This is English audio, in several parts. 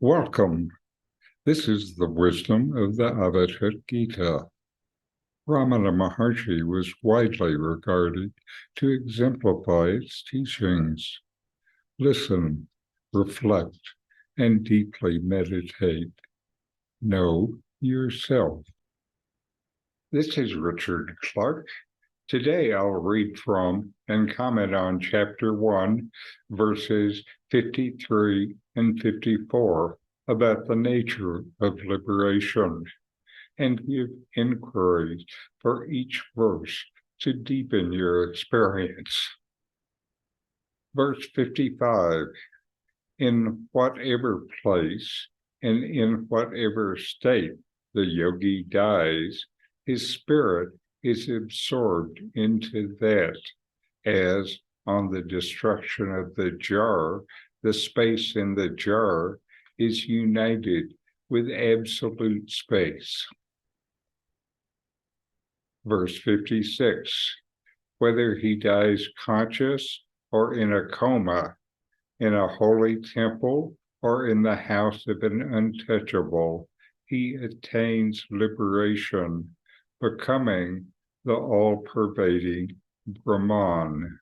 Welcome. This is the wisdom of the Avadhut Gite. Ramana Maharshi was widely regarded to exemplify its teachings. Listen, reflect, and deeply meditate. Know yourself. This is Richard Clarke. Today I'll read from and comment on Chapter 1, verses 53 and 54 about the nature of liberation, and give inquiries for each verse to deepen your experience. Verse 55, in whatever place and in whatever state the yogi dies, his spirit is absorbed into that, as on the destruction of the jar, the space in the jar is united with absolute space. Verse 56, whether he dies conscious or in a coma, in a holy temple or in the house of an untouchable, he attains liberation, becoming the all-pervading Brahman.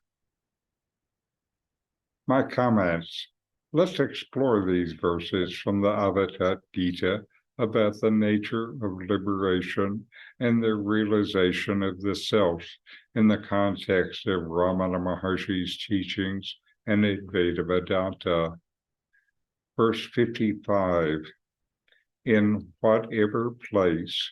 My comments. Let's explore these verses from the Avadhut Gite about the nature of liberation and the realization of the self in the context of Ramana Maharshi's teachings and Advaita Vedanta. Verse 55, in whatever place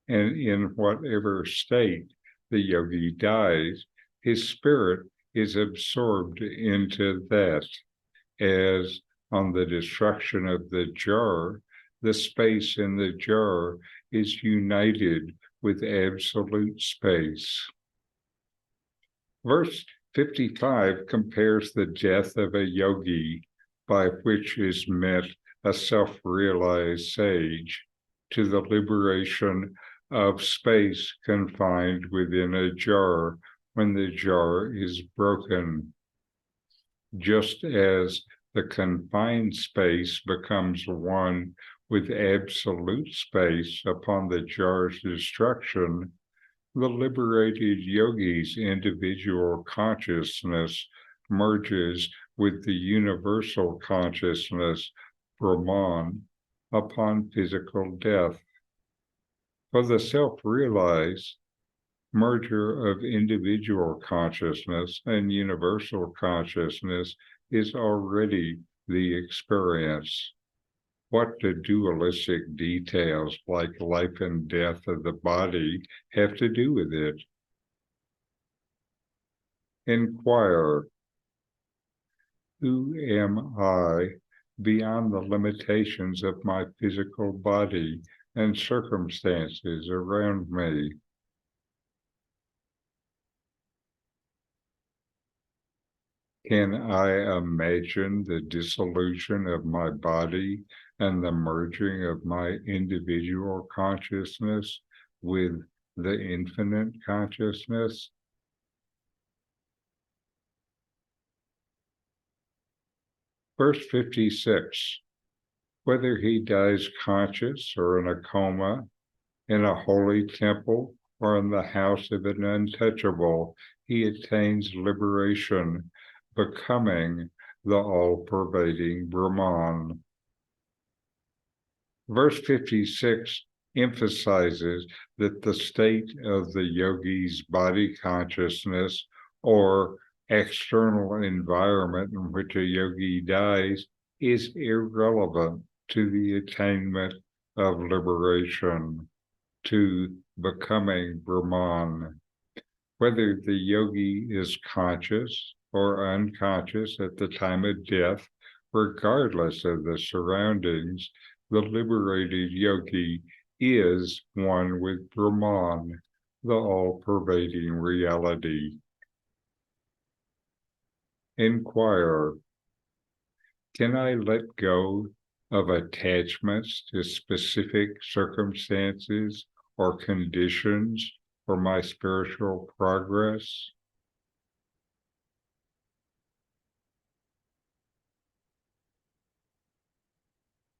and in whatever state the yogi dies, his spirit is absorbed into that, as on the destruction of the jar, the space in the jar is united with absolute space. Verse 55 compares the death of a yogi, by which is meant a self-realized sage, to the liberation of space confined within a jar when the jar is broken. Just as the confined space becomes one with absolute space upon the jar's destruction, the liberated yogi's individual consciousness merges with the universal consciousness, Brahman, upon physical death. For the self-realized, merger of individual consciousness and universal consciousness is already the experience. What do dualistic details like life and death of the body have to do with it? Inquire, who am I beyond the limitations of my physical body and circumstances around me? Can I imagine the dissolution of my body and the merging of my individual consciousness with the infinite consciousness? Verse 56, whether he dies conscious or in a coma, in a holy temple, or in the house of an untouchable, he attains liberation, becoming the all-pervading Brahman. Verse 56 emphasizes that the state of the yogi's body consciousness or external environment in which a yogi dies is irrelevant to the attainment of liberation, to becoming Brahman. Whether the yogi is conscious or unconscious at the time of death, regardless of the surroundings, the liberated yogi is one with Brahman, the all-pervading reality. Inquire, can I let go of attachments to specific circumstances or conditions for my spiritual progress?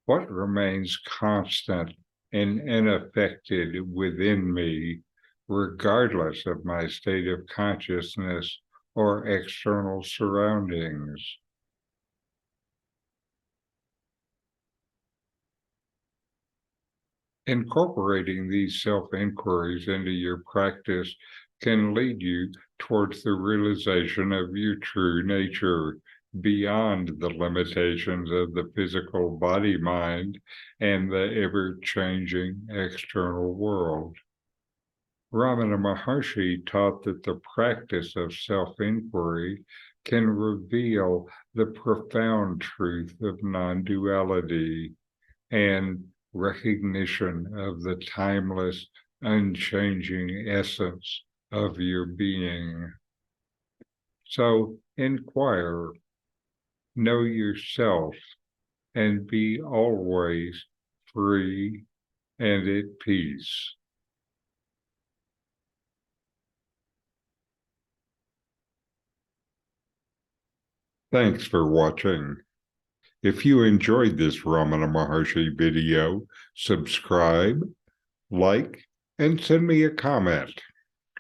What remains constant and unaffected within me, regardless of my state of consciousness or external surroundings? Incorporating these self-inquiries into your practice can lead you towards the realization of your true nature beyond the limitations of the physical body-mind and the ever-changing external world. Ramana Maharshi taught that the practice of self-inquiry can reveal the profound truth of non-duality and recognition of the timeless, unchanging essence of your being. So inquire, know yourself, and be always free and at peace. Thanks for watching. If you enjoyed this Ramana Maharshi video, subscribe, like, and send me a comment.